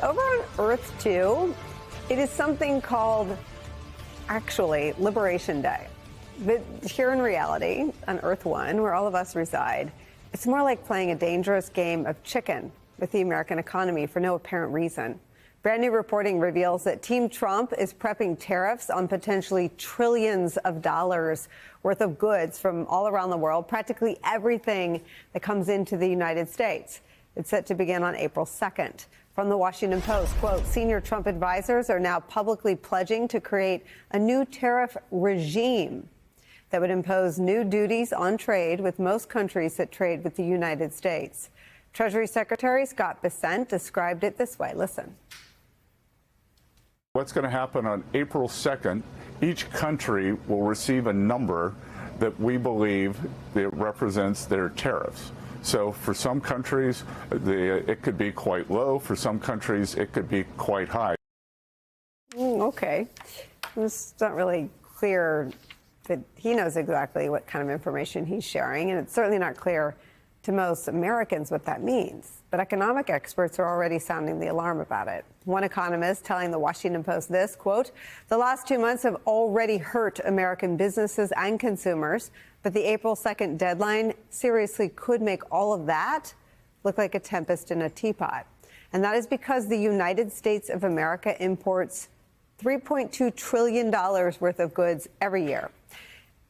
Over on Earth, too, it is something called, actually, Liberation Day. But here in reality, on Earth 1, where all of us reside, it's more like playing a dangerous game of chicken with the American economy for no apparent reason. Brand new reporting reveals that Team Trump is prepping tariffs on potentially trillions of dollars worth of goods from all around the world, practically everything that comes into the United States. It's set to begin on April 2nd. From the Washington Post, quote, senior Trump advisors are now publicly pledging to create a new tariff regime that would impose new duties on trade with most countries that trade with the United States. Treasury Secretary Scott Bessent described it this way. Listen. What's going to happen on April 2nd, each country will receive a number that we believe that represents their tariffs. So for some countries, it could be quite low. For some countries, it could be quite high. Okay. It's not really clear that he knows exactly what kind of information he's sharing, and it's certainly not clear to most Americans what that means. But economic experts are already sounding the alarm about it. One economist telling the Washington Post this, quote, the last 2 months have already hurt American businesses and consumers, but the April 2nd deadline seriously could make all of that look like a tempest in a teapot. And that is because the United States of America imports $3.2 trillion worth of goods every year.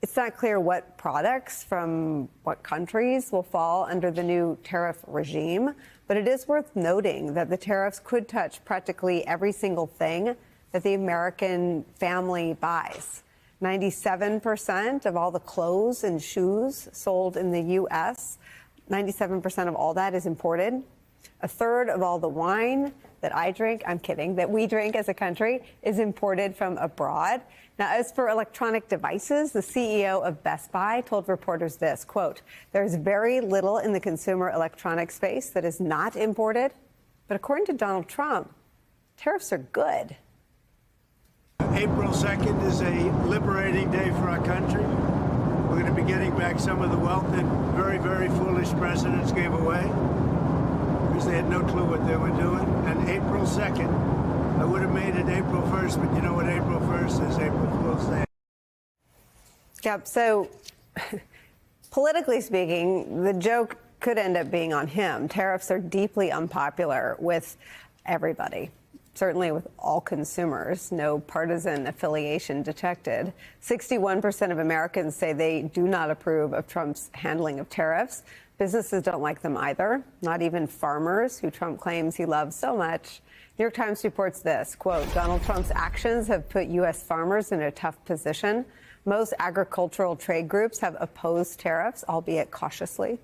It's not clear what products from what countries will fall under the new tariff regime, but it is worth noting that the tariffs could touch practically every single thing that the American family buys. 97% of all the clothes and shoes sold in the U.S., 97% of all that is imported. A third of all the wine that I drink, I'm kidding, that we drink as a country is imported from abroad. Now, as for electronic devices, the CEO of Best Buy told reporters this, quote, there's very little in the consumer electronic space that is not imported. But according to Donald Trump, tariffs are good. April 2nd is a liberating day for our country. We're going to be getting back some of the wealth that very, very foolish presidents gave away because they had no clue what they were doing. And April 2nd, I would have made it April 1st, but you know what April 1st is? April Fool's Day. Yep. So politically speaking, the joke could end up being on him. Tariffs are deeply unpopular with everybody. Certainly with all consumers, no partisan affiliation detected. 61% of Americans say they do not approve of Trump's handling of tariffs. Businesses don't like them either, not even farmers, who Trump claims he loves so much. New York Times reports this, quote, Donald Trump's actions have put U.S. farmers in a tough position. Most agricultural trade groups have opposed tariffs, albeit cautiously.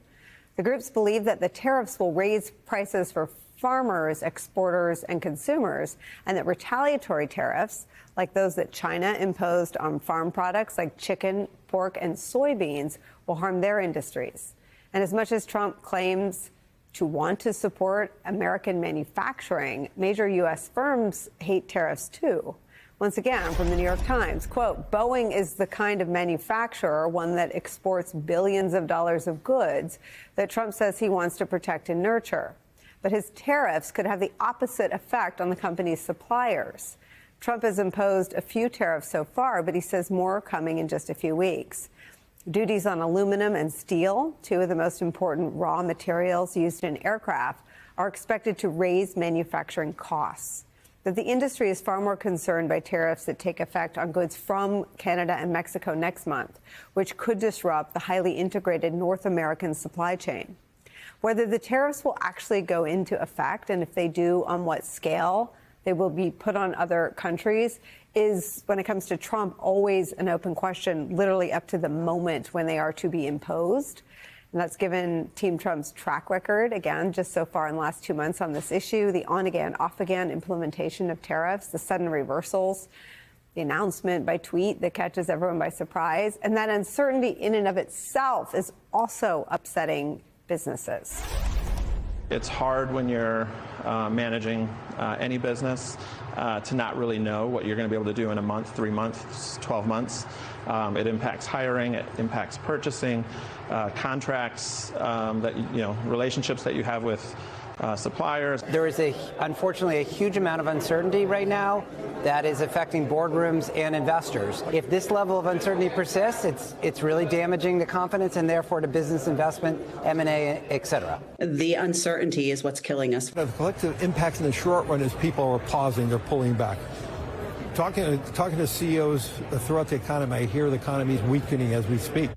The groups believe that the tariffs will raise prices for farmers, exporters, and consumers, and that retaliatory tariffs, like those that China imposed on farm products like chicken, pork, and soybeans, will harm their industries. And as much as Trump claims to want to support American manufacturing, major U.S. firms hate tariffs, too. Once again, from the New York Times, quote, Boeing is the kind of manufacturer, one that exports billions of dollars of goods, that Trump says he wants to protect and nurture. But his tariffs could have the opposite effect on the company's suppliers. Trump has imposed a few tariffs so far, but he says more are coming in just a few weeks. Duties on aluminum and steel, two of the most important raw materials used in aircraft, are expected to raise manufacturing costs. But the industry is far more concerned by tariffs that take effect on goods from Canada and Mexico next month, which could disrupt the highly integrated North American supply chain. Whether the tariffs will actually go into effect, and if they do, on what scale they will be put on other countries, is, when it comes to Trump, always an open question, literally up to the moment when they are to be imposed. And that's given Team Trump's track record, again, just so far in the last 2 months on this issue, the on-again, off-again implementation of tariffs, the sudden reversals, the announcement by tweet that catches everyone by surprise. And that uncertainty in and of itself is also upsetting businesses. It's hard when you're managing any business to not really know what you're going to be able to do in a month, 3 months, 12 months. It impacts hiring, it impacts purchasing, contracts, that relationships that you have with suppliers. There is unfortunately a huge amount of uncertainty right now that is affecting boardrooms and investors. If this level of uncertainty persists, it's really damaging the confidence and therefore to business investment, M&A, et cetera. The uncertainty is what's killing us. The collective impacts in the short run is people are pausing, they're pulling back. Talking to CEOs throughout the economy, I hear the economy is weakening as we speak.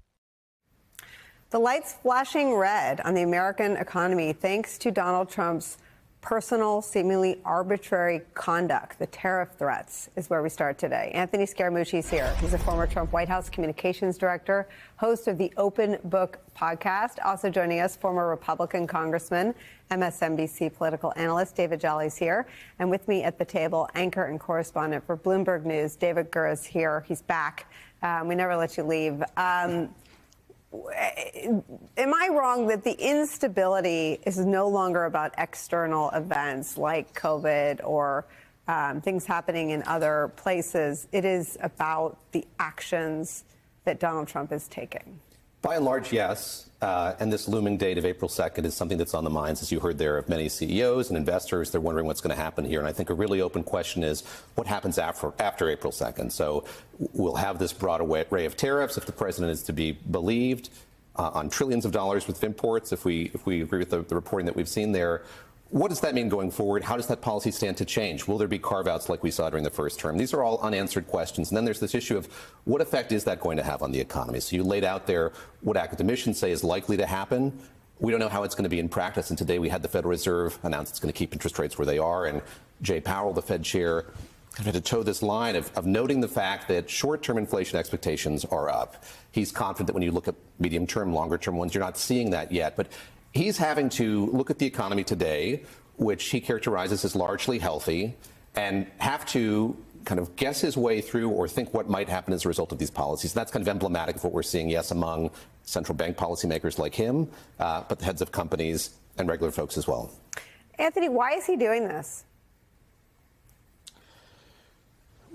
The lights flashing red on the American economy thanks to Donald Trump's personal, seemingly arbitrary conduct. The tariff threats is where we start today. Anthony Scaramucci is here. He's a former Trump White House communications director, host of the Open Book podcast. Also joining us, former Republican Congressman, MSNBC political analyst David Jolly is here. And with me at the table, anchor and correspondent for Bloomberg News, David Gura is here. He's back. We never let you leave. Am I wrong that the instability is no longer about external events like COVID or things happening in other places? It is about the actions that Donald Trump is taking. By and large, yes. And this looming date of April 2nd is something that's on the minds, as you heard there, of many CEOs and investors. They're wondering what's going to happen here. And I think a really open question is what happens after April 2nd? So we'll have this broad array of tariffs if the president is to be believed on trillions of dollars with imports, if we agree with the reporting that we've seen there. What does that mean going forward? How does that policy stand to change? Will there be carve-outs like we saw during the first term? These are all unanswered questions. And then there's this issue of what effect is that going to have on the economy? So you laid out there what academicians say is likely to happen. We don't know how it's going to be in practice. And today we had the Federal Reserve announce it's going to keep interest rates where they are. And Jay Powell, the Fed chair, had to toe this line of noting the fact that short-term inflation expectations are up. He's confident that when you look at medium-term, longer-term ones, you're not seeing that yet. But he's having to look at the economy today, which he characterizes as largely healthy, and have to kind of guess his way through or think what might happen as a result of these policies. That's kind of emblematic of what we're seeing, yes, among central bank policymakers like him, but the heads of companies and regular folks as well. Anthony, why is he doing this?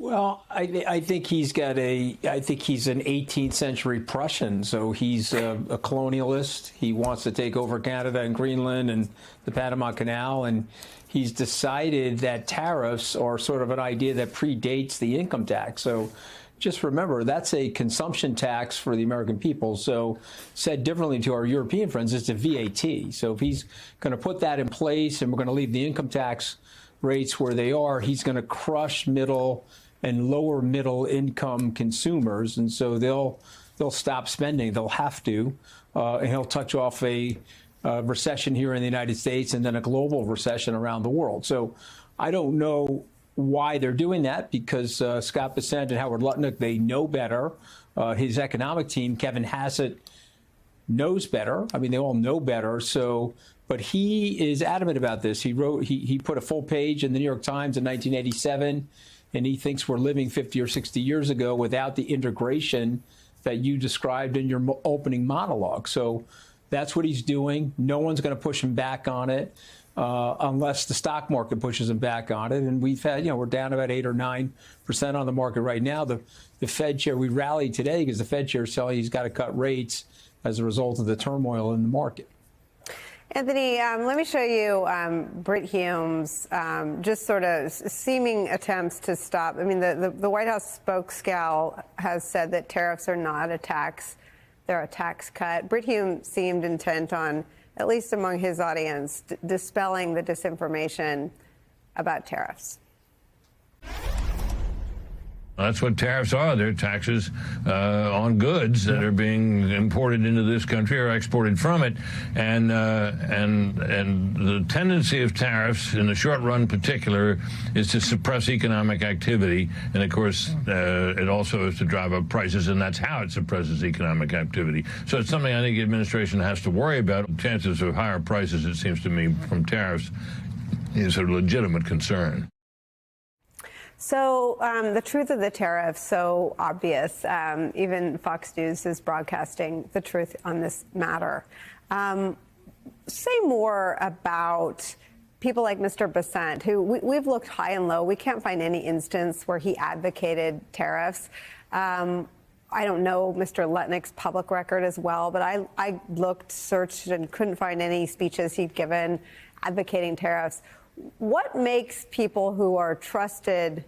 Well, I think he's an 18th century Prussian, so he's a colonialist. He wants to take over Canada and Greenland and the Panama Canal, and he's decided that tariffs are sort of an idea that predates the income tax. So just remember, that's a consumption tax for the American people. So said differently to our European friends, it's a VAT. So if he's going to put that in place and we're going to leave the income tax rates where they are, he's going to crush middle and lower middle income consumers, and so they'll stop spending. They'll have to, and he'll touch off a recession here in the United States and then a global recession around the world. So I don't know why they're doing that, because Scott Bessent and Howard Lutnick, they know better. His economic team, Kevin Hassett, knows better. I mean, they all know better. So, but he is adamant about this. He put a full page in the New York Times in 1987. And he thinks we're living 50 or 60 years ago without the integration that you described in your opening monologue. So that's what he's doing. No one's going to push him back on it unless the stock market pushes him back on it. And we've had, we're down about 8 or 9% on the market right now. The Fed chair, we rallied today because the Fed chair is telling he's got to cut rates as a result of the turmoil in the market. Anthony, let me show you Brit Hume's just sort of seeming attempts to stop. I mean, the White House spokesgal has said that tariffs are not a tax. They're a tax cut. Brit Hume seemed intent on, at least among his audience, dispelling the disinformation about tariffs. That's what tariffs are. They're taxes on goods that are being imported into this country or exported from it, and the tendency of tariffs in the short run, in particular, is to suppress economic activity, and of course, it also is to drive up prices, and that's how it suppresses economic activity. So it's something I think the administration has to worry about. Chances of higher prices, it seems to me, from tariffs is a legitimate concern. So the truth of the tariff, so obvious. Even Fox News is broadcasting the truth on this matter. Say more about people like Mr. Bessent, who we've looked high and low. We can't find any instance where he advocated tariffs. I don't know Mr. Lutnick's public record as well, but I looked, searched, and couldn't find any speeches he'd given advocating tariffs. What makes people who are trusted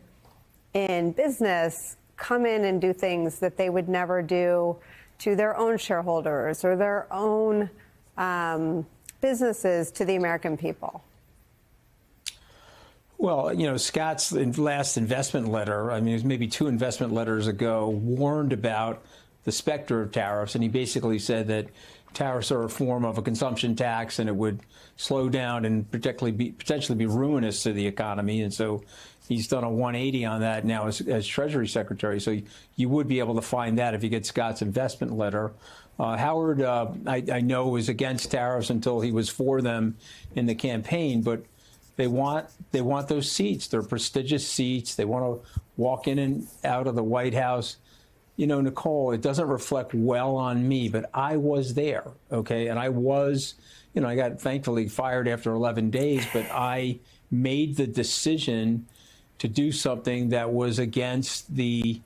in business come in and do things that they would never do to their own shareholders or their own businesses to the American people? Well, you know, Scott's last investment letter, I mean, it was maybe 2 investment letters ago, warned about the specter of tariffs. And he basically said that tariffs are a form of a consumption tax and it would slow down and potentially be ruinous to the economy. And so he's done a 180 on that now as Treasury Secretary. So you would be able to find that if you get Scott's investment letter. Howard, I know, was against tariffs until he was for them in the campaign, but they want those seats. They're prestigious seats. They want to walk in and out of the White House. You know, Nicole, it doesn't reflect well on me, but I was there, okay? And I was, you know, I got thankfully fired after 11 days, but I made the decision to do something that was against the,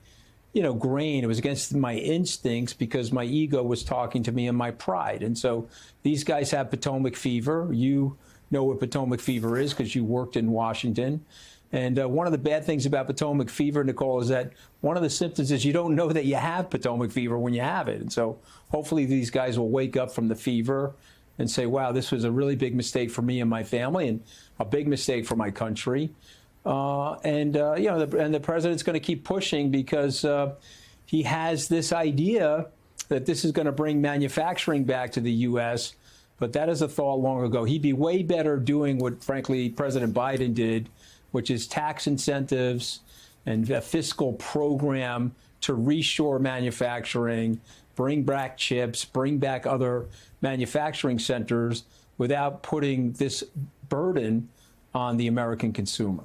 you know, grain. It was against my instincts because my ego was talking to me and my pride. And so these guys have Potomac fever. You know what Potomac fever is because you worked in Washington. And one of the bad things about Potomac fever, Nicole, is that one of the symptoms is you don't know that you have Potomac fever when you have it. And so hopefully these guys will wake up from the fever and say, wow, this was a really big mistake for me and my family and a big mistake for my country. You know, the president's going to keep pushing because he has this idea that this is going to bring manufacturing back to the U.S., but that is a thought long ago. He'd be way better doing what, frankly, President Biden did, which is tax incentives and a fiscal program to reshore manufacturing, bring back chips, bring back other manufacturing centers without putting this burden on the American consumer.